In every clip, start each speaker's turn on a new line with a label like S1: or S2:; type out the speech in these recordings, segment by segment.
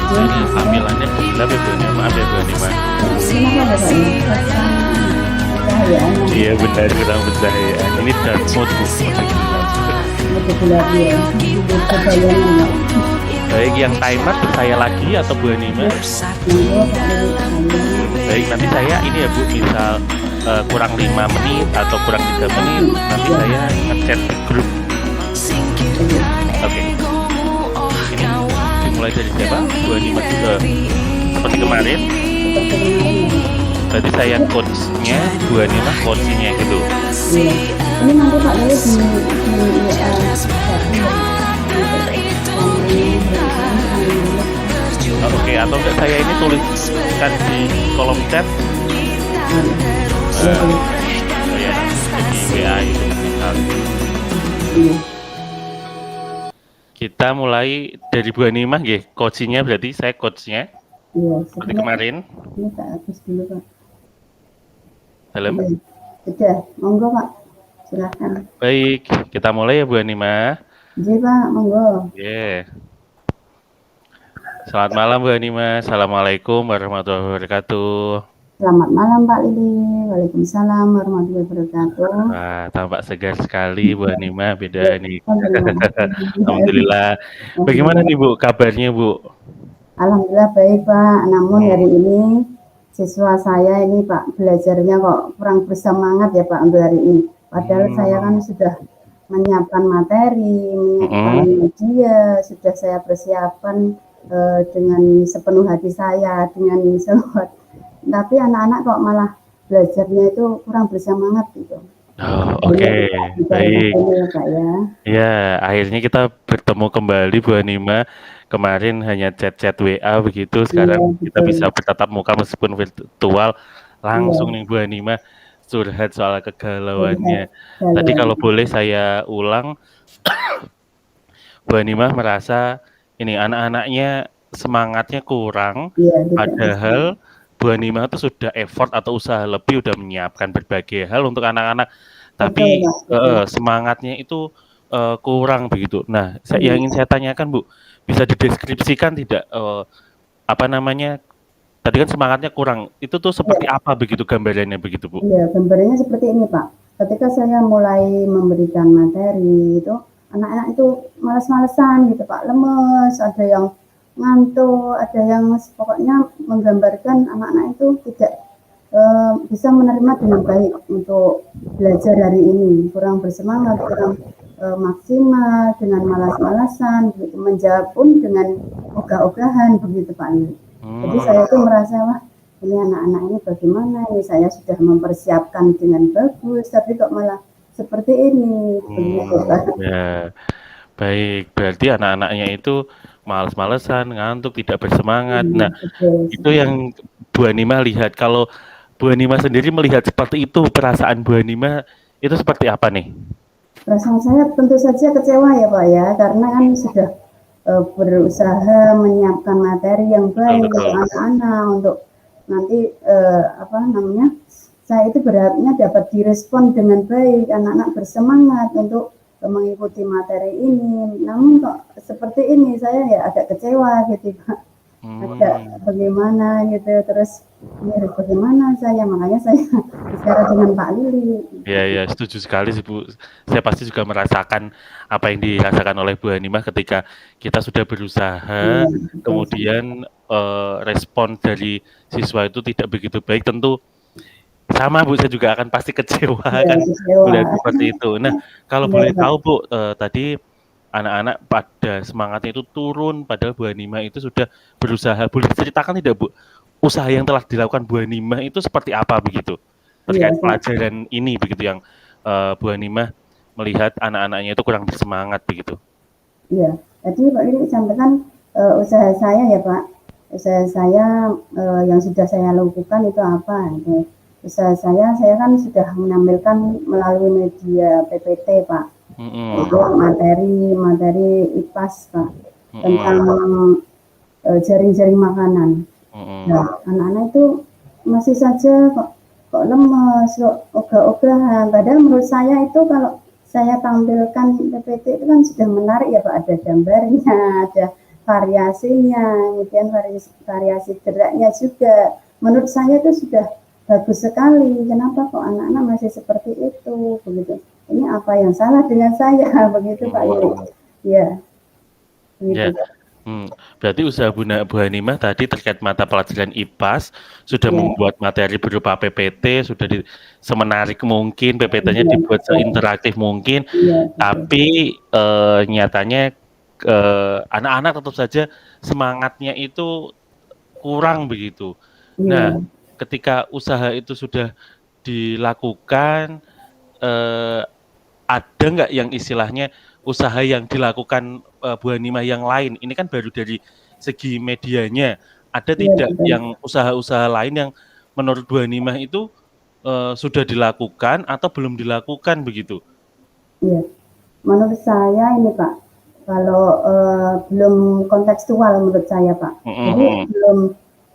S1: Nah, ini tampilannya gelap ya Bu Ani, maaf ya Bu Ani Mas.
S2: Kenapa ada Pak ya? Cahayaan
S1: Iya benar, kurang pencahayaan. Ini dark mode Bu, mode gelap.
S2: mode gelap ya. Mode bayangan ya.
S1: Baik, yang timer saya lagi atau Bu Ani Mas?
S2: Monggo Pak Lili.
S1: Baik, nanti saya ini ya Bu, misal kurang 5 menit atau kurang 3 menit, nanti saya ngechat di grup. Oke. Ini dimulai dari siapa? Bu Ani Mas juga seperti kemarin.
S2: Seperti kemarin ya.
S1: Berarti saya coachnya, Bu Ani Mas coachnya gitu.
S2: Iya. Ini nanti Pak Lili di
S1: Oke, atau enggak saya ini tuliskan di kolom chat.
S2: Iya.
S1: Ya, di WA itu misal.
S2: Iya.
S1: Kita mulai dari Bu Ani Mas nggih, coachnya berarti saya coachnya.
S2: Iya.
S1: Seperti kemarin.
S2: Ini tak habis dulu Pak.
S1: Dalam.
S2: Sudah, monggo Pak. Silahkan.
S1: Baik, kita mulai ya Bu Ani Mas.
S2: Iya Pak, monggo.
S1: Selamat malam Bu Ani Mas. Assalamualaikum warahmatullahi wabarakatuh.
S2: Selamat malam Pak Lili. Waalaikumsalam warahmatullahi wabarakatuh.
S1: Wah, tampak segar sekali Bu Ani Mas, beda nih. Alhamdulillah. Bagaimana nih Bu kabarnya Bu?
S2: Alhamdulillah baik Pak. Namun hari ini siswa saya ini Pak belajarnya kok kurang bersemangat ya Pak untuk hari ini. Padahal saya kan sudah menyiapkan materi, menyiapkan media, sudah saya persiapkan dengan sepenuh hati saya, dengan seluruh. Tapi anak-anak kok malah belajarnya itu kurang bersemangat gitu.
S1: Oh, oke. Baik. Ya, akhirnya kita bertemu kembali Bu Ani Mas. Kemarin hanya chat-chat WA begitu, sekarang kita bisa bertatap muka meskipun virtual. Langsung nih Bu Ani Mas curhat soal kegalauannya. Tadi kalau boleh saya ulang, Bu Ani Mas merasa ini anak-anaknya semangatnya kurang, padahal Bu Ani Mas itu sudah effort atau usaha lebih, udah menyiapkan berbagai hal untuk anak-anak, tapi semangatnya itu kurang begitu. Nah, yang ingin saya tanyakan Bu, bisa dideskripsikan tidak apa namanya? Tadi kan semangatnya kurang, itu tuh seperti apa begitu gambarannya begitu Bu?
S2: Iya, gambarannya seperti ini Pak. Ketika saya mulai memberikan materi itu, anak-anak itu malas-malesan gitu Pak, lemes, ada yang ngantuk, ada yang pokoknya menggambarkan anak-anak itu tidak bisa menerima dengan baik untuk belajar hari ini, kurang bersemangat, kurang maksimal, dengan malas-malasan, gitu. Menjawab pun dengan ogah-ogahan begitu Pak. Jadi saya itu merasa wah ini anak-anak ini bagaimana, ini saya sudah mempersiapkan dengan bagus, tapi kok malah seperti ini. Begitu Pak.
S1: Ya, baik, berarti anak-anaknya itu males-malesan, ngantuk, tidak bersemangat. Nah, itu yang Bu Ani Mas lihat. Kalau Bu Ani Mas sendiri melihat seperti itu, perasaan Bu Ani Mas itu seperti apa nih?
S2: Perasaan saya tentu saja kecewa ya Pak ya, karena kan sudah berusaha menyiapkan materi yang baik untuk anak-anak, untuk nanti apa namanya, saya itu berharapnya dapat direspon dengan baik, anak-anak bersemangat untuk mengikuti materi ini. Namun kok seperti ini, saya ya agak kecewa gitu Pak. Agak bagaimana gitu, terus ini harus bagaimana saya, makanya saya bicara dengan Pak Lili.
S1: Ya, setuju sekali sih Bu. Saya pasti juga merasakan apa yang dirasakan oleh Bu Ani Mas ketika kita sudah berusaha, kemudian respon dari siswa itu tidak begitu baik, tentu sama Bu, saya juga akan pasti kecewa kan melihat seperti itu. Nah, kalau boleh tahu Bu, tadi anak-anak pada semangatnya itu turun, padahal Bu Ani Mas itu sudah berusaha. Boleh ceritakan tidak Bu, usaha yang telah dilakukan Bu Ani Mas itu seperti apa begitu? Terkait pelajaran ini begitu yang Bu Ani Mas melihat anak-anaknya itu kurang bersemangat begitu.
S2: Iya, tadi Pak Lili sampaikan usaha saya ya Pak. Usaha saya yang sudah saya lakukan itu apa? Gitu. Usaha saya kan sudah menampilkan melalui media PPT Pak. Itu materi IPAS Pak, tentang jaring-jaring makanan. Nah, anak-anak itu masih saja kok lemes, kok ogah-ogahan. Padahal menurut saya itu kalau saya tampilkan PPT itu kan sudah menarik ya Pak, ada gambarnya, ada variasinya, kemudian variasi geraknya juga. Menurut saya itu sudah bagus sekali. Kenapa kok anak-anak masih seperti itu, begitu. Ini apa yang salah dengan saya, begitu Pak Yuli. Ya, begitu.
S1: Ya. Berarti usaha Bu Hanimah tadi terkait mata pelajaran IPAS sudah membuat materi berupa PPT, sudah semenarik mungkin, PPT-nya dibuat seinteraktif mungkin, tapi nyatanya anak-anak tentu saja semangatnya itu kurang begitu. Nah, ketika usaha itu sudah dilakukan, ada nggak yang istilahnya usaha yang dilakukan Bu Hanimah yang lain? Ini kan baru dari segi medianya. Ada tidak yang usaha-usaha lain yang menurut Bu Hanimah itu sudah dilakukan atau belum dilakukan begitu?
S2: Iya, menurut saya ini Pak, kalau belum kontekstual menurut saya Pak. Jadi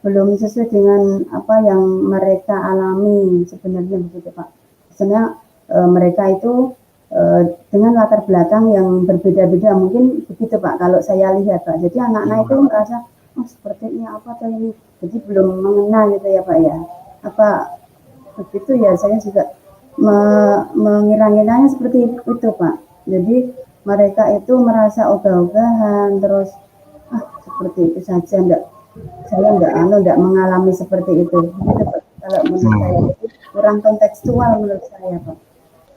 S2: belum sesuai dengan apa yang mereka alami sebenarnya begitu Pak. Sebenarnya mereka itu dengan latar belakang yang berbeda-beda mungkin begitu Pak kalau saya lihat Pak. Jadi anak-anak itu merasa oh sepertinya apa tuh ini. Jadi belum mengenal gitu ya Pak ya. Apa begitu ya saya juga mengira-ngiranya seperti itu Pak. Jadi mereka itu merasa ogah-ogahan terus seperti itu saja saya enggak mengalami seperti itu. Gitu Pak. Kalau menurut saya itu kurang kontekstual menurut saya Pak.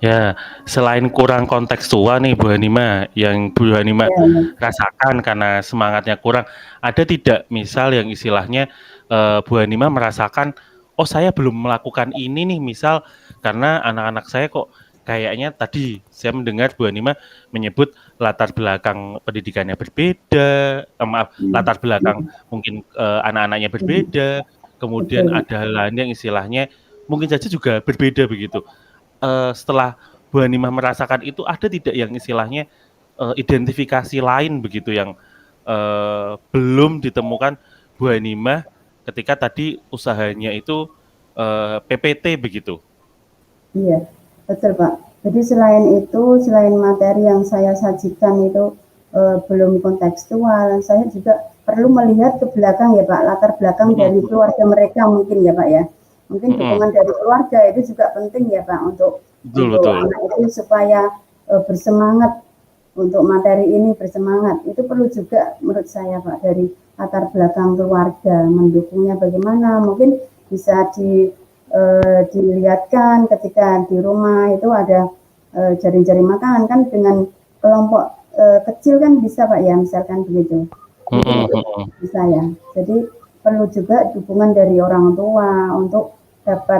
S1: Ya, selain kurang kontekstual nih Bu Hanimah, yang Bu Hanimah rasakan karena semangatnya kurang, ada tidak misal yang istilahnya Bu Hanimah merasakan, oh saya belum melakukan ini nih misal karena anak-anak saya kok kayaknya tadi saya mendengar Bu Hanimah menyebut latar belakang pendidikannya berbeda, latar belakang mungkin anak-anaknya berbeda, kemudian ada hal lain yang istilahnya mungkin saja juga berbeda begitu. Setelah Bu Hanimah merasakan itu ada tidak yang istilahnya identifikasi lain begitu yang belum ditemukan Bu Hanimah ketika tadi usahanya itu PPT begitu?
S2: Iya, betul Pak. Jadi selain materi yang saya sajikan itu belum kontekstual, saya juga perlu melihat ke belakang ya Pak, latar belakang dari keluarga mereka mungkin ya Pak ya. Mungkin dukungan dari keluarga itu juga penting ya Pak untuk anak itu supaya bersemangat untuk materi ini bersemangat. Itu perlu juga menurut saya Pak dari latar belakang keluarga mendukungnya bagaimana. Mungkin bisa dilihatkan ketika di rumah itu ada jaring-jaring makanan kan dengan kelompok kecil kan bisa Pak ya misalkan begitu. Bisa ya. Jadi perlu juga dukungan dari orang tua untuk dapat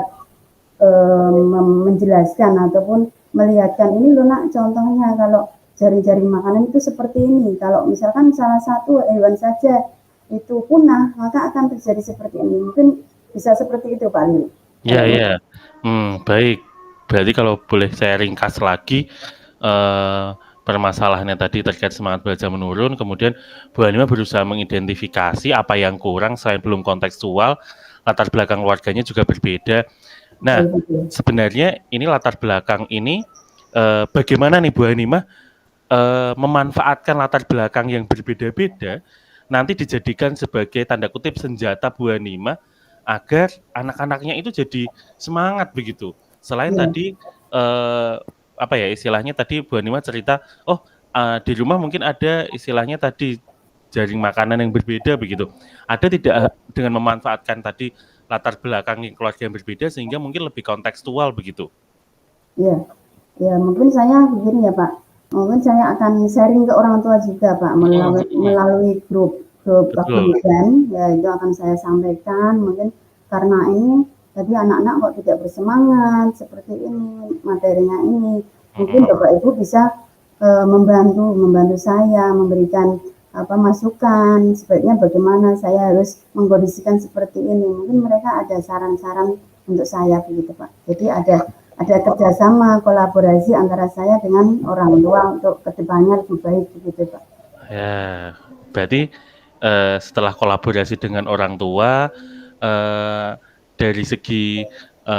S2: menjelaskan ataupun melihatkan ini loh nak contohnya kalau jaring-jaring makanan itu seperti ini. Kalau misalkan salah satu hewan saja itu punah maka akan terjadi seperti ini. Mungkin bisa seperti itu Pak Li.
S1: Iya. Baik. Berarti kalau boleh saya ringkas lagi permasalahannya tadi terkait semangat belajar menurun, kemudian Bu Hanimah berusaha mengidentifikasi apa yang kurang selain belum kontekstual, latar belakang keluarganya juga berbeda. Nah, sebenarnya ini latar belakang ini bagaimana nih Bu Hanimah memanfaatkan latar belakang yang berbeda-beda nanti dijadikan sebagai tanda kutip senjata Bu Hanimah agar anak-anaknya itu jadi semangat begitu. Selain tadi apa ya istilahnya tadi Bu Hanimah cerita, oh di rumah mungkin ada istilahnya tadi jaring makanan yang berbeda begitu. Ada tidak dengan memanfaatkan tadi latar belakang keluarga yang berbeda sehingga mungkin lebih kontekstual begitu?
S2: Ya mungkin saya begini ya Pak. Mungkin saya akan sharing ke orang tua juga Pak melalui grup kependidikan ya itu akan saya sampaikan mungkin karena ini jadi anak-anak kok tidak bersemangat seperti ini materinya ini mungkin Bapak Ibu bisa membantu saya memberikan masukan sebaiknya bagaimana saya harus mengkondisikan seperti ini mungkin mereka ada saran-saran untuk saya begitu Pak jadi ada kerjasama kolaborasi antara saya dengan orang tua untuk kedepannya lebih baik begitu Pak.
S1: Ya, berarti setelah kolaborasi dengan orang tua dari segi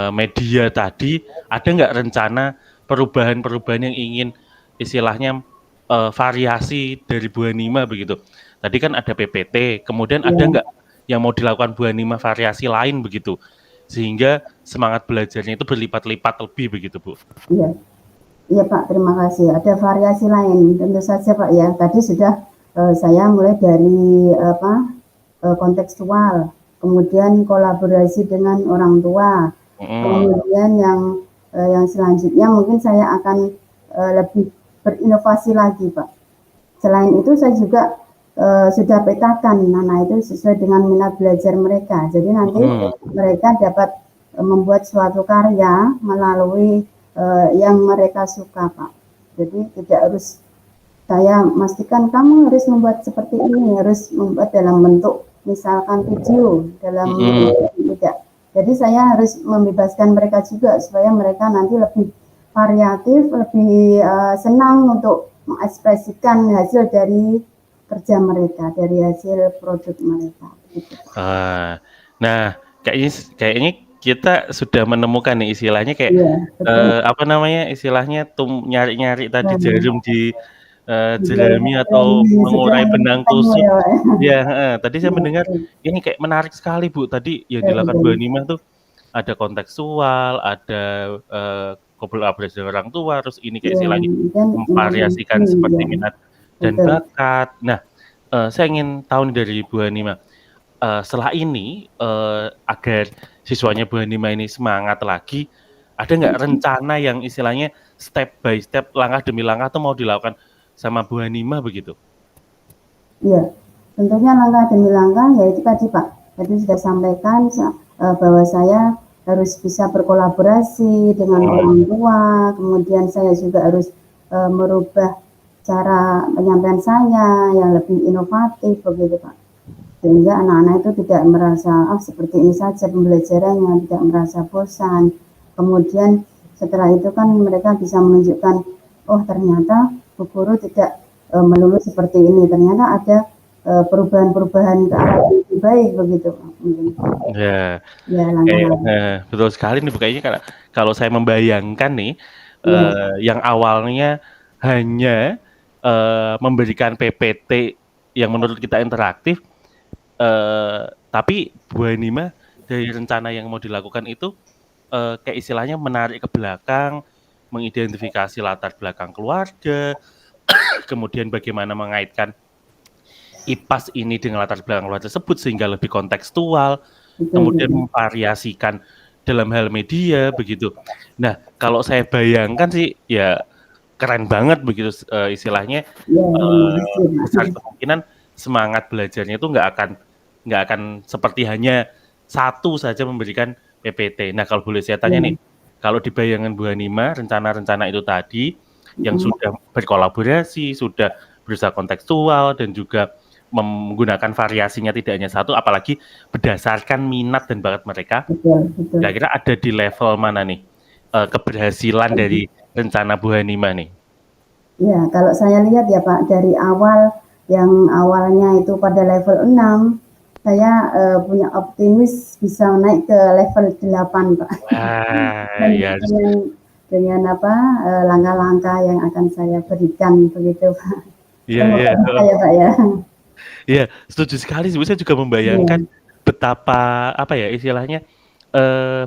S1: media tadi ada nggak rencana perubahan-perubahan yang ingin istilahnya variasi dari Bu Hanima begitu. Tadi kan ada PPT, kemudian ada
S2: Iya.
S1: nggak yang mau dilakukan Bu Hanima variasi lain begitu, sehingga semangat belajarnya itu berlipat-lipat lebih begitu, Bu?
S2: Iya. Iya Pak, terima kasih. Ada variasi lain, tentu saja Pak ya. Tadi sudah saya mulai dari kontekstual, kemudian kolaborasi dengan orang tua, kemudian yang selanjutnya mungkin saya akan lebih berinovasi lagi Pak. Selain itu saya juga sudah petakan, nah itu sesuai dengan minat belajar mereka. Jadi nanti mereka dapat membuat suatu karya melalui yang mereka suka Pak. Jadi tidak harus saya memastikan kamu harus membuat seperti ini, harus membuat dalam bentuk misalkan video, dalam tidak. Jadi saya harus membebaskan mereka juga supaya mereka nanti lebih variatif, lebih senang untuk mengekspresikan hasil dari kerja mereka, dari hasil produk mereka. Gitu.
S1: Nah, kayaknya kita sudah menemukan nih istilahnya kayak apa namanya istilahnya nyari-nyari tadi jarum di jerami atau mengurai benang kusut. Ya, tadi saya mendengar ini kayak menarik sekali Bu. Tadi yang dilakukan Bu Hanima tuh ada kontekstual, ada kolaborasi dengan orang tua, terus ini kayak istilahnya memvariasikan seperti minat dan bakat. Nah, saya ingin tahu nih dari Bu Hanima. Setelah ini agar siswanya Bu Hanima ini semangat lagi, ada nggak rencana yang istilahnya step by step, langkah demi langkah tuh mau dilakukan sama Bu Hanima begitu?
S2: Iya, tentunya langkah demi langkah yaitu tadi Pak, tadi sudah sampaikan bahwa saya harus bisa berkolaborasi dengan orang tua, kemudian saya juga harus merubah cara penyampaian saya yang lebih inovatif begitu Pak. Sehingga anak-anak itu tidak merasa seperti ini saja pembelajarannya, tidak merasa bosan. Kemudian setelah itu kan mereka bisa menunjukkan, oh ternyata Bu Guru tidak melulu seperti ini, ternyata ada perubahan-perubahan ke arah yang lebih baik begitu.
S1: Ya, betul sekali nih Bu. Kayaknya kalau saya membayangkan nih, yang awalnya hanya memberikan PPT yang menurut kita interaktif, tapi Bu Hanima dari rencana yang mau dilakukan itu kayak istilahnya menarik ke belakang, mengidentifikasi latar belakang keluarga, kemudian bagaimana mengaitkan IPAS ini dengan latar belakang keluarga tersebut sehingga lebih kontekstual, kemudian memvariasikan dalam hal media begitu. Nah, kalau saya bayangkan sih ya keren banget begitu istilahnya, besar kemungkinan semangat belajarnya itu nggak akan seperti hanya satu saja memberikan PPT. Nah, kalau boleh saya tanya nih, kalau di bayangan Bu Hanima, rencana-rencana itu tadi yang sudah berkolaborasi, sudah berusaha kontekstual dan juga menggunakan variasinya tidak hanya satu, apalagi berdasarkan minat dan bakat mereka. Kira-kira ada di level mana nih keberhasilan dari rencana Bu Hanima nih?
S2: Ya, kalau saya lihat ya Pak, dari awal yang awalnya itu pada level 6, saya punya optimis bisa naik ke level 8 Pak.
S1: Ya.
S2: Dengan langkah-langkah yang akan saya berikan begitu Pak.
S1: Iya,
S2: ya Pak ya.
S1: Iya, setuju sekali. Saya juga membayangkan betapa istilahnya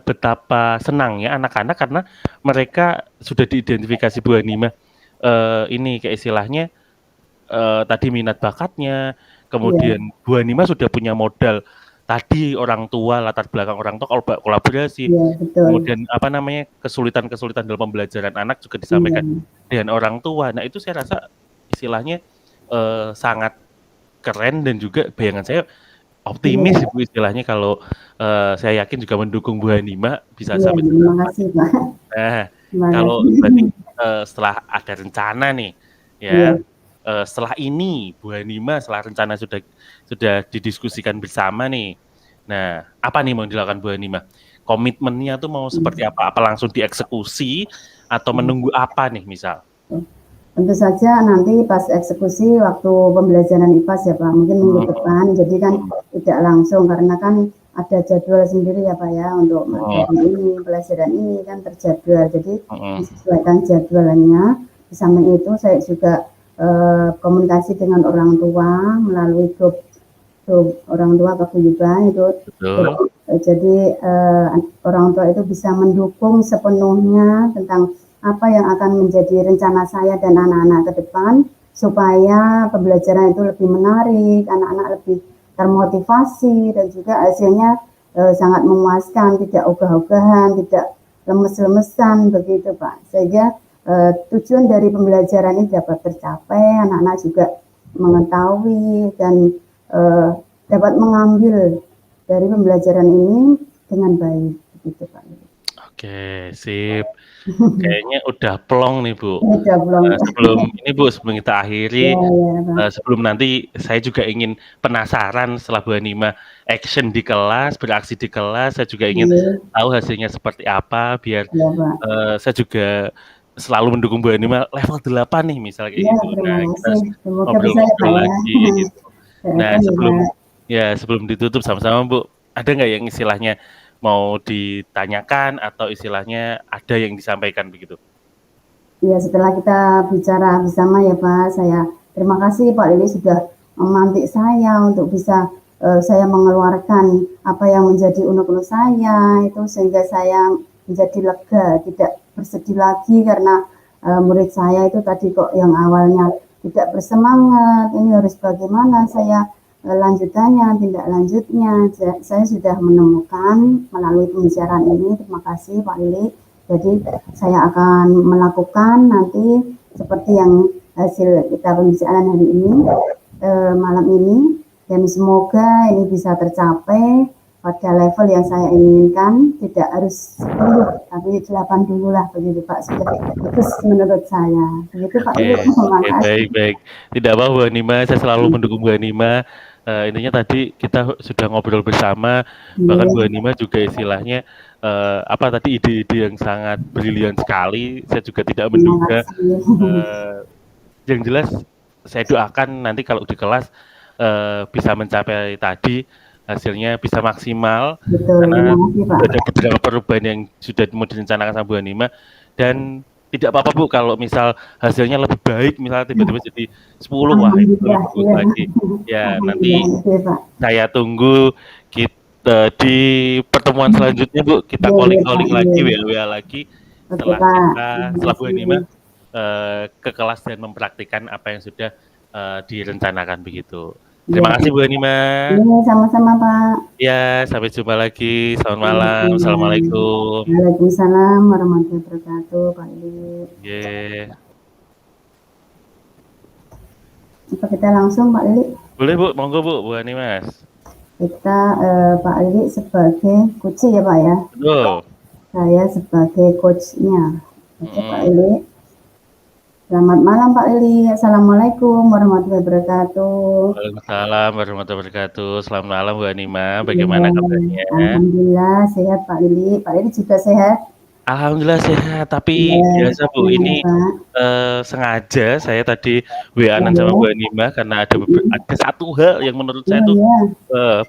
S1: betapa senangnya anak-anak karena mereka sudah diidentifikasi Bu Hanima ini kayak istilahnya tadi minat bakatnya, kemudian Bu Hanima sudah punya modal tadi orang tua, latar belakang orang tua kalau kolaborasi, kemudian kesulitan-kesulitan dalam pembelajaran anak juga disampaikan dengan orang tua. Nah itu saya rasa istilahnya sangat keren dan juga bayangan saya optimis Ibu istilahnya kalau saya yakin juga mendukung Bu Hanima bisa sampai.
S2: Terima kasih Pak.
S1: Nah, kalau berarti setelah ada rencana nih ya. Setelah ini Bu Hanima setelah rencana sudah didiskusikan bersama nih. Nah, apa nih mau dilakukan Bu Hanima? Komitmennya tuh mau seperti apa? Apa langsung dieksekusi atau menunggu apa nih misal?
S2: Tentu saja nanti pas eksekusi waktu pembelajaran IPAS ya Pak, mungkin minggu depan. Jadi kan tidak langsung karena kan ada jadwal sendiri ya Pak ya untuk materi ini, pelajaran ini kan terjadwal. Jadi disesuaikan jadwalnya. Di samping itu saya juga komunikasi dengan orang tua melalui grup orang tua paguyuban itu.
S1: Betul.
S2: Jadi orang tua itu bisa mendukung sepenuhnya tentang apa yang akan menjadi rencana saya dan anak-anak ke depan supaya pembelajaran itu lebih menarik, anak-anak lebih termotivasi dan juga hasilnya sangat memuaskan, tidak ogah-ogahan, tidak lemes-lemesan begitu Pak. Sehingga tujuan dari pembelajaran ini dapat tercapai, anak-anak juga mengetahui dan dapat mengambil dari pembelajaran ini dengan baik, begitu Pak.
S1: Oke, sip. Kayaknya udah plong nih Bu.
S2: Udah plong.
S1: Sebelum kita akhiri, sebelum nanti saya juga ingin penasaran setelah Bu Hanimah action di kelas, beraksi di kelas, saya juga ingin tahu hasilnya seperti apa biar saya juga selalu mendukung Bu Hanimah level 8 nih misal kayak gitu.
S2: Terima
S1: Nah, kita
S2: kasih. Semoga bisa ya
S1: ngobrol-ngobrol
S2: Pak ya.
S1: lagi gitu. Nah, sebelum ditutup sama-sama Bu, ada nggak yang istilahnya mau ditanyakan atau istilahnya ada yang disampaikan begitu?
S2: Ya, setelah kita bicara bersama ya Pak, saya terima kasih Pak Lili sudah memantik saya untuk bisa saya mengeluarkan apa yang menjadi unek-unek saya itu sehingga saya menjadi lega, tidak bersedih lagi karena murid saya itu tadi kok yang awalnya tidak bersemangat, ini harus bagaimana saya lanjutannya, tindak lanjutnya. Saya sudah menemukan melalui pembicaraan ini. Terima kasih Pak Lili. Jadi saya akan melakukan nanti seperti yang hasil kita pembicaraan hari ini, malam ini, dan semoga ini bisa tercapai pada level yang saya inginkan, tidak harus 10, tapi 8 dulu lah begitu Pak, sudah bagus menurut saya. Begitu Pak.
S1: Baik. Tidak apa Bu Hanimah, saya selalu mendukung Bu Hanimah. Intinya tadi kita sudah ngobrol bersama, bahkan Bu Hanimah juga istilahnya ide-ide yang sangat brilian sekali. Saya juga tidak menduga. Yang jelas saya doakan nanti kalau di kelas bisa mencapai tadi hasilnya bisa maksimal. Karena ada beberapa perubahan yang sudah mau direncanakan sama Bu Hanimah dan tidak apa-apa Bu kalau misal hasilnya lebih baik, misalnya tiba-tiba jadi 10, wah itu lebih bagus lagi. Ya, nanti saya tunggu kita di pertemuan selanjutnya Bu, kita calling lagi, WA lagi setelah Bu Hanimah ke kelas dan mempraktikkan apa yang sudah direncanakan begitu. Terima kasih Bu Hanimah.
S2: Sama-sama Pak.
S1: Ya, sampai jumpa lagi. Selamat malam. Assalamualaikum.
S2: Waalaikumsalam warahmatullahi wabarakatuh, Pak Lili. Apa kita langsung Pak Lili?
S1: Boleh Bu, monggo Bu Hanimah.
S2: Kita Pak Lili sebagai coach ya Pak ya?
S1: Betul.
S2: Saya sebagai coachnya. Oke Pak Lili. Selamat malam Pak Lili. Assalamualaikum warahmatullahi wabarakatuh.
S1: Waalaikumsalam warahmatullahi wabarakatuh. Selamat malam Bu Hanimah. Bagaimana kabarnya?
S2: Alhamdulillah sehat Pak Lili. Pak Lili juga sehat?
S1: Alhamdulillah sehat. Tapi biasa Bu, ini sengaja saya tadi WA-an sama Bu Hanimah karena ada satu hal yang menurut saya tuh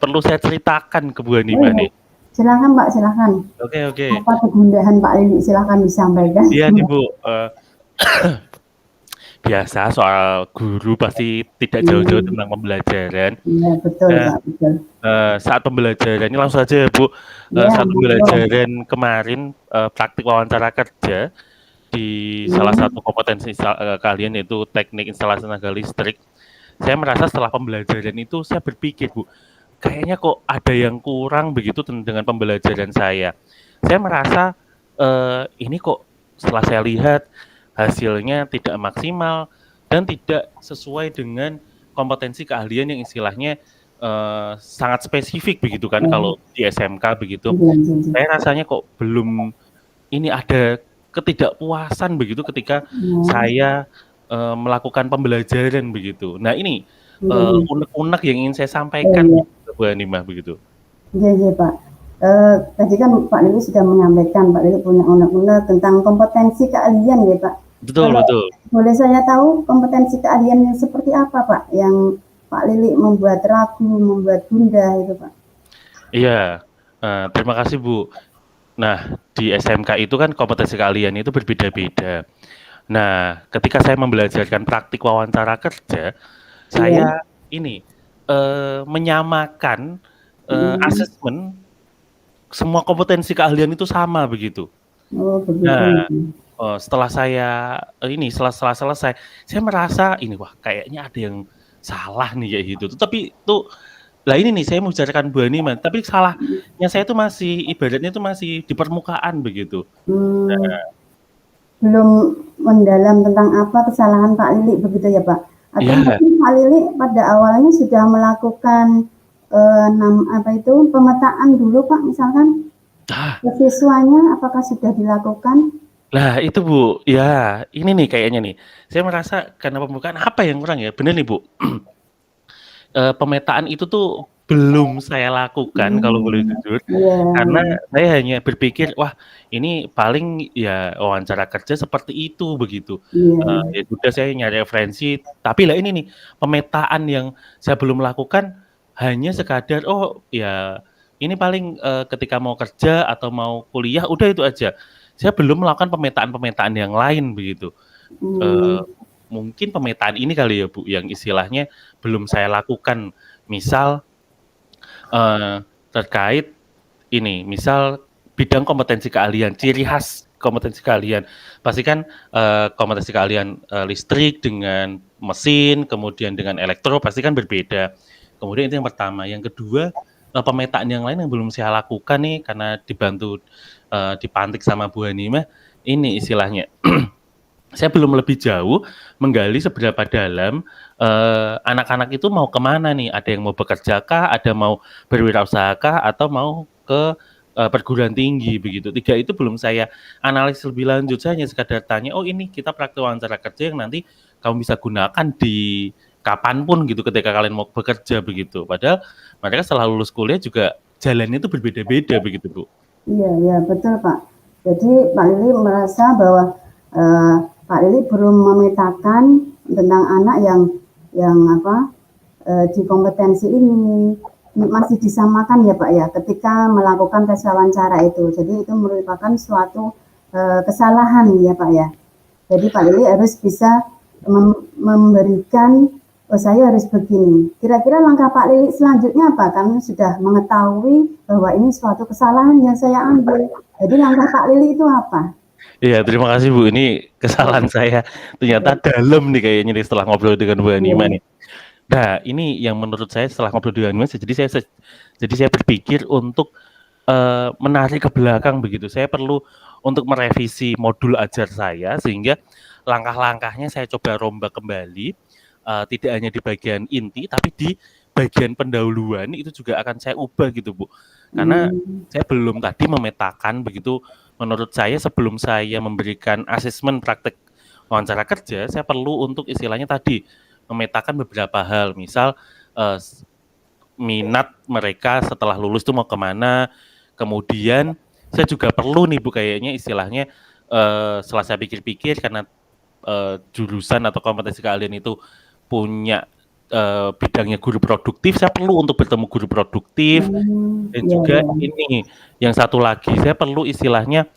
S1: perlu saya ceritakan ke Bu Hanimah nih.
S2: Silakan Pak, silakan.
S1: Oke.
S2: Apa kegundahan Pak Lili, silakan disampaikan.
S1: Iya nih Bu. Biasa soal guru pasti tidak jauh-jauh tentang pembelajaran.
S2: Iya betul Pak, betul.
S1: Saat pembelajaran ini langsung saja Bu, saat pembelajaran kemarin praktik wawancara kerja di salah satu kompetensi kalian yaitu teknik instalasi tenaga listrik. Saya merasa setelah pembelajaran itu saya berpikir Bu, kayaknya kok ada yang kurang begitu dengan pembelajaran saya. Saya merasa ini kok setelah saya lihat hasilnya tidak maksimal dan tidak sesuai dengan kompetensi keahlian yang istilahnya sangat spesifik begitu kan kalau di SMK begitu. Saya rasanya kok belum ini ada ketidakpuasan begitu ketika saya melakukan pembelajaran begitu. Nah ini unek-unek yang ingin saya sampaikan Bu Hanimah begitu.
S2: Iya Pak. Tadi kan Pak Lili sudah menyampaikan, Pak Lili punya unek-unek tentang kompetensi keahlian ya Pak.
S1: Betul.
S2: Boleh saya tahu kompetensi keahliannya seperti apa Pak, yang Pak Lili membuat ragu, membuat gundah itu Pak?
S1: Iya, terima kasih Bu. Nah di SMK itu kan kompetensi keahlian itu berbeda-beda. Nah, ketika saya membelajarkan praktik wawancara kerja,
S2: Iya.
S1: saya ini, menyamakan,
S2: Mhm.
S1: asesmen semua kompetensi keahlian itu sama begitu.
S2: Oh, begitu.
S1: Nah, setelah saya, setelah selesai, saya merasa ini, wah kayaknya ada yang salah nih kayak gitu. Tapi tuh lah ini nih saya membicarakan Bu Hanima, tapi salahnya saya tuh masih ibaratnya tuh masih di permukaan begitu.
S2: Mmm.
S1: Nah,
S2: Belum mendalam tentang apa kesalahan Pak Lili begitu ya, Pak? Atau
S1: iya,
S2: mungkin Pak Lili pada awalnya sudah melakukan, pemetaan dulu Pak misalkan,
S1: ah,
S2: ke siswanya apakah sudah dilakukan?
S1: lah itu Bu, ya ini nih kayaknya nih, saya merasa karena pembukaan apa yang kurang ya, bener nih Bu, pemetaan itu tuh belum saya lakukan kalau boleh
S2: Mmm,
S1: jujur,
S2: iya
S1: karena
S2: iya.
S1: saya hanya berpikir, wah ini paling ya wawancara kerja seperti itu begitu,
S2: Iya.
S1: ya udah saya nyari referensi, tapi lah ini nih, pemetaan yang saya belum lakukan hanya sekadar, oh ya ini paling, ketika mau kerja atau mau kuliah udah itu aja. Saya belum melakukan pemetaan-pemetaan yang lain begitu. Eee,
S2: Mmm.
S1: mungkin pemetaan ini kali ya Bu, yang istilahnya belum saya lakukan. Misal, terkait ini, misal bidang kompetensi keahlian, ciri khas kompetensi keahlian. Pasti kan, kompetensi keahlian, listrik dengan mesin, kemudian dengan elektro pasti kan berbeda. Kemudian itu yang pertama. Yang kedua, pemetaan yang lain yang belum saya lakukan nih karena dibantu, dipantik sama Bu Hanimah, ini istilahnya saya belum lebih jauh menggali seberapa dalam, anak-anak itu mau kemana nih, ada yang mau bekerja kah, ada mau berwirausaha kah, atau mau ke, perguruan tinggi begitu. 3 itu belum saya analisis lebih lanjut, saya hanya sekadar tanya, "Oh ini kita praktek wawancara kerja yang nanti kamu bisa gunakan di kapan pun gitu ketika kalian mau bekerja," begitu. Padahal mereka setelah lulus kuliah juga jalannya itu berbeda-beda begitu, Bu.
S2: Iya iya, betul, Pak. Jadi Pak Lili merasa bahwa, Pak Lili belum memetakan tentang anak yang apa, di kompetensi ini, masih disamakan ya, Pak, ya, ketika melakukan tes wawancara itu. Jadi itu merupakan suatu, kesalahan ya, Pak, ya. Jadi Pak Lili harus bisa memberikan, "Oh saya harus begini." Kira-kira langkah Pak Lili selanjutnya apa? Karena sudah mengetahui bahwa ini suatu kesalahan yang saya ambil. Jadi langkah Pak Lili itu apa?
S1: Iya, terima kasih Bu, ini kesalahan saya ternyata
S2: Iya
S1: dalam nih kayaknya nih setelah ngobrol dengan Bu Hanima
S2: iya.
S1: nih. Nah, ini yang menurut saya setelah ngobrol dengan Mas, jadi saya berpikir untuk, menarik ke belakang begitu. Saya perlu untuk merevisi modul ajar saya sehingga langkah-langkahnya saya coba rombak kembali, tidak hanya di bagian inti tapi di bagian pendahuluan itu juga akan saya ubah gitu, Bu. Karena
S2: Mmm.
S1: saya belum tadi memetakan begitu, menurut saya sebelum saya memberikan asesmen praktek wawancara kerja, saya perlu untuk istilahnya tadi, memetakan beberapa hal. Misal, eee, minat mereka setelah lulus tuh mau kemana, kemudian saya juga perlu nih Bu kayaknya istilahnya, setelah saya pikir-pikir karena, jurusan atau kompetensi keahlian itu punya, bidangnya guru produktif, saya perlu untuk bertemu guru produktif dan
S2: Iya
S1: juga
S2: iya.
S1: ini, yang satu lagi saya perlu istilahnya,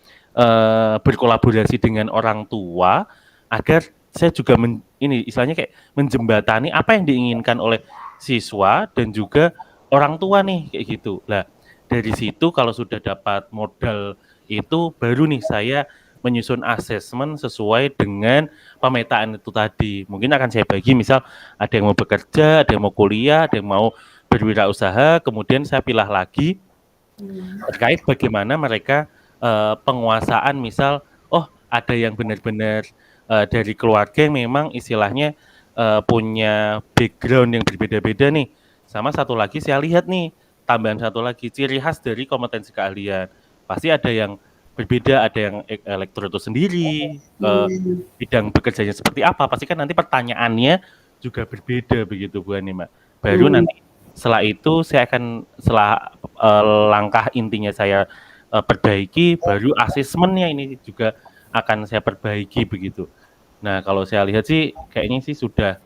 S1: berkolaborasi dengan orang tua agar saya juga ini istilahnya kayak menjembatani apa yang diinginkan oleh siswa dan juga orang tua nih, kayak gitu. Lah, dari situ kalau sudah dapat modal itu baru nih saya menyusun asesmen sesuai dengan pemetaan itu tadi. Mungkin akan saya bagi misal ada yang mau bekerja, ada yang mau kuliah, ada yang mau berwirausaha, kemudian saya pilah lagi terkait bagaimana mereka, penguasaan misal, oh ada yang benar-benar, dari keluarga yang memang istilahnya, punya background yang berbeda-beda nih, sama satu lagi saya lihat nih, tambahan satu lagi, ciri khas dari kompetensi keahlian. Pasti ada yang berbeda, ada yang elektro itu sendiri,
S2: Mmm.
S1: bidang bekerjanya seperti apa, pasti kan nanti pertanyaannya juga berbeda begitu Bu Hanima. Baru
S2: Mmm.
S1: nanti setelah itu saya akan langkah intinya saya, perbaiki, baru asesmennya ini juga akan saya perbaiki begitu. Nah, kalau saya lihat sih kayaknya sih sudah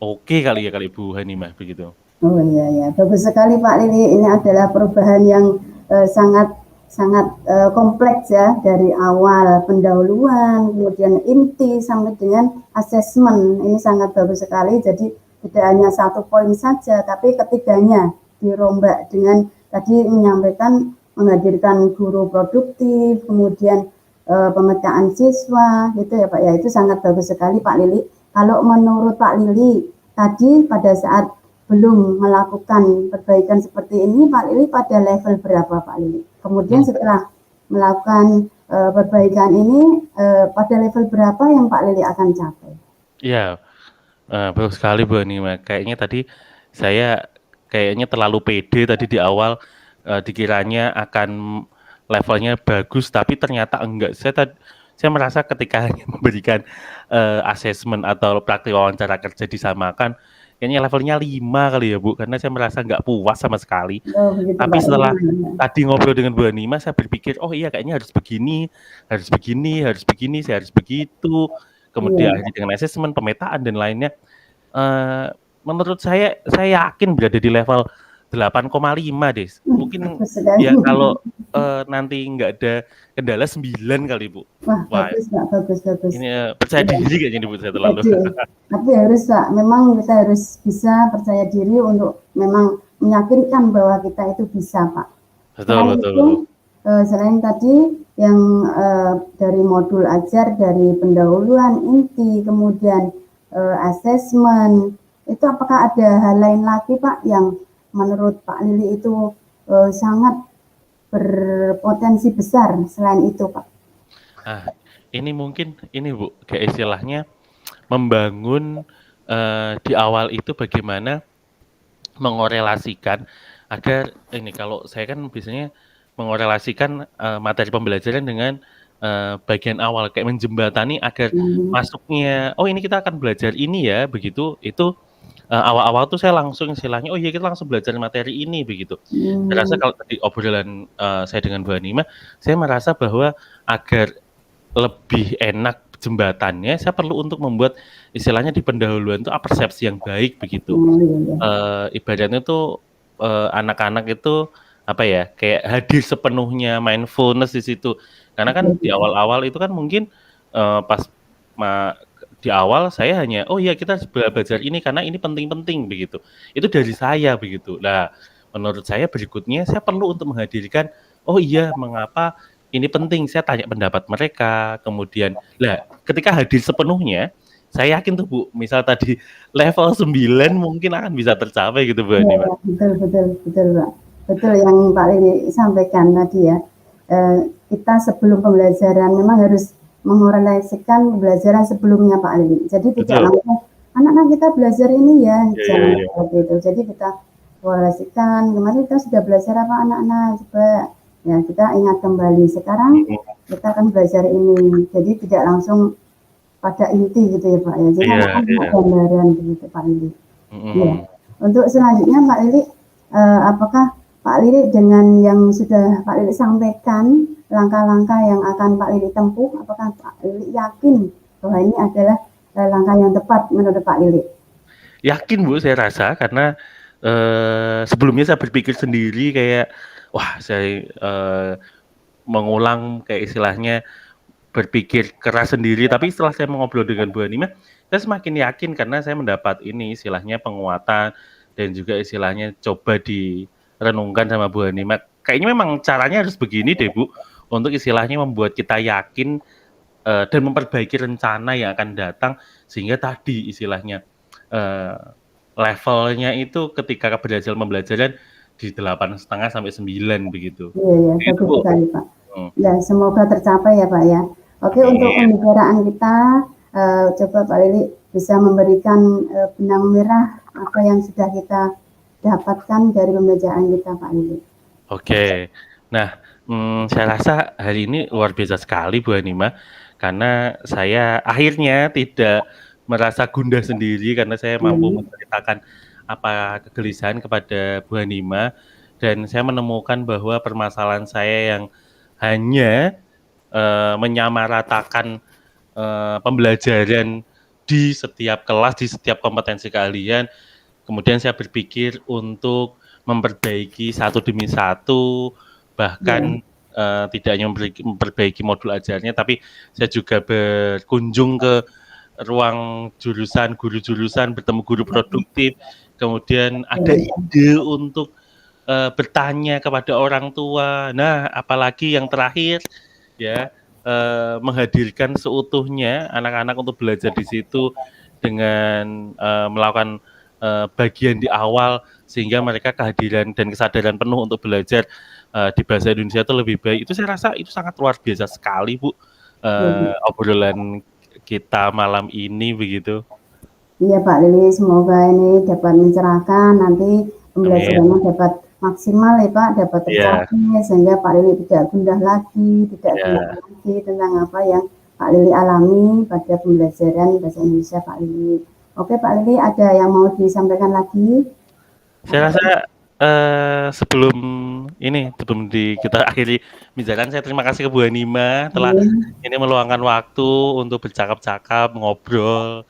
S1: oke kali ya, kali Bu Hanimah begitu.
S2: Oh iya ya, bagus sekali Pak Lili. Ini adalah perubahan yang sangat sangat kompleks ya, dari awal pendahuluan, kemudian inti sampai dengan asesmen. Ini sangat bagus sekali. Jadi tidak hanya satu poin saja, tapi ketiganya dirombak dengan tadi menyampaikan menghadirkan guru produktif, kemudian pemetaan siswa, gitu ya Pak ya. Itu sangat bagus sekali Pak Lili. Kalau menurut Pak Lili tadi pada saat belum melakukan perbaikan seperti ini, Pak Lili pada level berapa Pak Lili? Kemudian setelah melakukan perbaikan ini pada level berapa yang Pak Lili akan capai?
S1: Iya, betul sekali Bu Hanima. Kayaknya tadi saya terlalu pede tadi di awal, dikiranya akan levelnya bagus, tapi ternyata enggak. Saya merasa ketika hanya memberikan asesmen atau praktik wawancara kerja disamakan, kayaknya levelnya 5 kali ya Bu, karena saya merasa nggak puas sama sekali.
S2: Oh, begitu
S1: Tapi
S2: Pak.
S1: setelah tadi ngobrol dengan Bu Hanima, saya berpikir, oh iya kayaknya harus begini, harus begini, harus begini, saya harus begitu. Kemudian
S2: Iya.
S1: dengan asesmen, pemetaan dan lainnya. Menurut saya yakin berada di level 8,5 deh. Mungkin ya kalau nanti nggak ada kendala 9 kali Bu.
S2: Wah, bagus Pak, bagus.
S1: Ini percaya diri kayaknya Bu saya terlalu.
S2: Tapi harus Pak, memang kita harus bisa percaya diri untuk memang meyakinkan bahwa kita itu bisa Pak.
S1: Betul.
S2: Selain tadi yang dari modul ajar, dari pendahuluan inti, kemudian asesmen, itu apakah ada hal lain lagi Pak yang menurut Pak Lili itu sangat berpotensi besar selain itu Pak?
S1: Ini mungkin Bu, kayak istilahnya membangun di awal itu bagaimana mengorelasikan agar ini, kalau saya kan biasanya mengorelasikan materi pembelajaran dengan bagian awal, kayak menjembatani agar masuknya, oh ini kita akan belajar ini ya, begitu. Itu awal-awal tuh saya langsung istilahnya, oh iya kita langsung belajar materi ini, begitu. Saya rasa kalau tadi obrolan saya dengan Bu Hanima, saya merasa bahwa agar lebih enak jembatannya, saya perlu untuk membuat istilahnya di pendahuluan itu persepsi yang baik, begitu. Ibaratnya tuh anak-anak itu apa ya, kayak hadir sepenuhnya, mindfulness di situ. Karena kan di awal-awal itu kan mungkin pas di awal saya hanya, oh iya kita belajar ini karena ini penting-penting, begitu. Itu dari saya, begitu. Nah, menurut saya berikutnya saya perlu untuk menghadirkan, oh iya mengapa ini penting, saya tanya pendapat mereka, kemudian lah ketika hadir sepenuhnya, saya yakin tuh Bu, misal tadi level 9 mungkin akan bisa tercapai gitu Bu Hanima.
S2: Betul Pak. Betul yang Pak Lili sampaikan tadi ya. Kita sebelum pembelajaran memang harus mengorelasikan pembelajaran sebelumnya Pak Lili. Jadi tidak langsung anak-anak kita belajar ini ya, jangan seperti itu. Jadi kita korelasikan, kemarin kita sudah belajar apa anak-anak, coba ya kita ingat kembali, sekarang kita akan belajar ini. Jadi tidak langsung pada inti gitu ya Pak ya. Jadi anak-anak gambaran begitu Pak Lili. Ya. Untuk selanjutnya Pak Lili, apakah Pak Lili dengan yang sudah Pak Lili sampaikan, langkah-langkah yang akan Pak Lili tempuh, apakah Pak Lili yakin bahwa ini adalah langkah yang tepat menurut Pak Lili?
S1: Yakin Bu, saya rasa, karena sebelumnya saya berpikir sendiri kayak, wah saya mengulang kayak istilahnya berpikir keras sendiri, tapi setelah saya mengobrol dengan Bu Hanima, saya semakin yakin karena saya mendapat ini istilahnya penguatan dan juga istilahnya coba direnungkan sama Bu Hanima. Kayaknya memang caranya harus begini deh Bu, untuk istilahnya membuat kita yakin dan memperbaiki rencana yang akan datang, sehingga tadi istilahnya levelnya itu ketika belajar pembelajaran di 8,5 sampai 9 begitu.
S2: Iya, bagus sekali Pak. Ya, semoga tercapai ya Pak ya. Oke, untuk pembicaraan kita, coba Pak Lili bisa memberikan benang merah apa yang sudah kita dapatkan dari pembelajaran kita Pak Lili.
S1: Oke, nah saya rasa hari ini luar biasa sekali Bu Hanima, karena saya akhirnya tidak merasa gundah sendiri karena saya mampu menceritakan apa kegelisahan kepada Bu Hanima, dan saya menemukan bahwa permasalahan saya yang hanya menyamaratakan pembelajaran di setiap kelas, di setiap kompetensi keahlian, kemudian saya berpikir untuk memperbaiki satu demi satu, bahkan tidak hanya memperbaiki modul ajarnya, tapi saya juga berkunjung ke ruang jurusan, guru jurusan, bertemu guru produktif, kemudian ada ide untuk bertanya kepada orang tua. Nah, apalagi yang terakhir ya, menghadirkan seutuhnya anak-anak untuk belajar di situ dengan melakukan bagian di awal sehingga mereka kehadiran dan kesadaran penuh untuk belajar di bahasa Indonesia itu lebih baik. Itu saya rasa itu sangat luar biasa sekali, Bu. Obrolan kita malam ini begitu.
S2: Iya Pak Lili, semoga ini dapat mencerahkan, nanti
S1: Amin.
S2: pembelajarannya dapat maksimal ya Pak, dapat
S1: Iya.
S2: tercapai sehingga Pak Lili tidak gundah lagi, tidak gundah
S1: Iya.
S2: lagi tentang apa yang Pak Lili alami pada pembelajaran bahasa Indonesia Pak Lili. Oke Pak Lili, ada yang mau disampaikan lagi?
S1: Saya rasa sebelum kita akhiri pembicaraan, saya terima kasih ke Bu Hanima telah ini meluangkan waktu untuk bercakap-cakap, ngobrol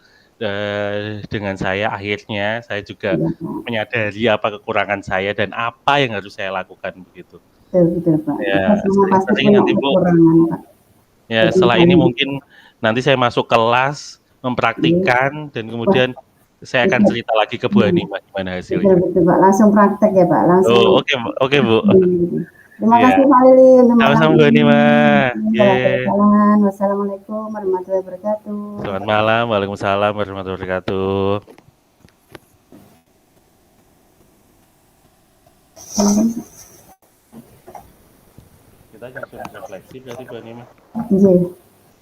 S1: dengan saya. Akhirnya saya juga
S2: Iya Pak,
S1: menyadari apa kekurangan saya dan apa yang harus saya lakukan begitu.
S2: betul Pak. Kita
S1: Ya,
S2: semua pasti
S1: sering-sering
S2: punya
S1: nanti Bu.
S2: kekurangan Pak.
S1: Ya,
S2: Jadi
S1: setelah ini
S2: saling
S1: mungkin nanti saya masuk kelas, mempraktikkan, dan
S2: Wah,
S1: kemudian saya akan
S2: itu
S1: cerita lagi ke Bu Hanima gimana
S2: betul
S1: hasilnya.
S2: betul Pak, langsung praktek ya Pak, langsung.
S1: Oh, oke, oke Bu.
S2: Terima
S1: Iya,
S2: kasih Pak Lili untuk malam
S1: sama-sama Bu Hanima.
S2: ini.
S1: Ye.
S2: Wassalamualaikum warahmatullahi wabarakatuh.
S1: Selamat malam. Waalaikumsalam warahmatullahi wabarakatuh. Kita langsung refleksi berarti Bu Hanima.
S2: Iya.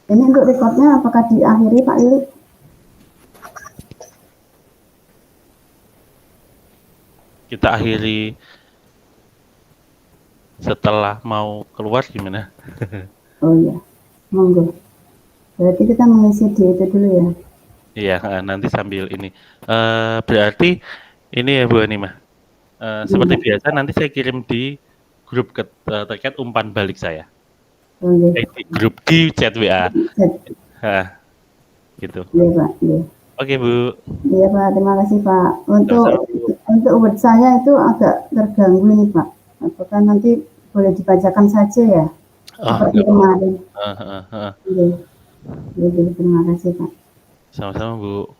S2: Ini untuk rekodnya apakah diakhiri Pak Lili?
S1: Kita akhiri setelah mau keluar gimana?
S2: Oh iya, monggo. Berarti kita mengisi di itu dulu ya.
S1: Iya, nanti sambil ini. Berarti ini ya Bu Hanima. Seperti biasa nanti saya kirim di grup terkait umpan balik saya.
S2: Oh iya.
S1: Di grup di chat WA. Gitu.
S2: Iya Pak, iya.
S1: Oke Bu.
S2: Iya Pak, terima kasih Pak.
S1: Sama-sama Bu.
S2: Untuk word saya itu agak terganggu nih Pak. Apakah nanti boleh dibacakan saja ya?
S1: Oh,
S2: Seperti
S1: enggak
S2: kemarin.
S1: apa-apa.
S2: Iya. Iya, terima kasih Pak.
S1: Sama-sama Bu.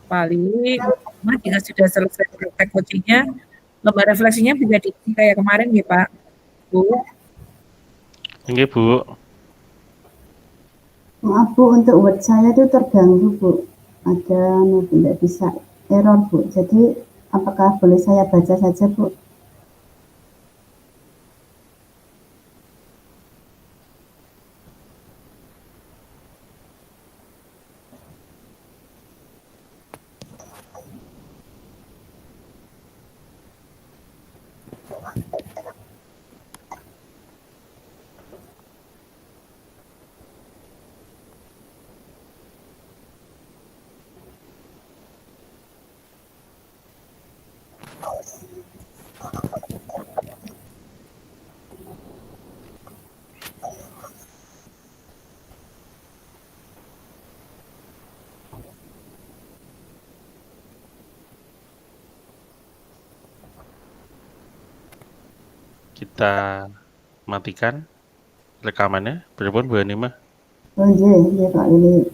S3: paling jika sudah selesai praktek coaching-nya, lembar refleksinya bisa diisi kayak kemarin ya Pak, Bu.
S1: Nggih, Bu.
S2: Maaf Bu, untuk Word saya itu terganggu Bu. Ada tidak bisa error Bu. Jadi apakah boleh saya baca saja Bu?
S1: Kita matikan rekamannya. Pripun Bu Hanimah?
S2: Oh nggih, nggih Pak, ini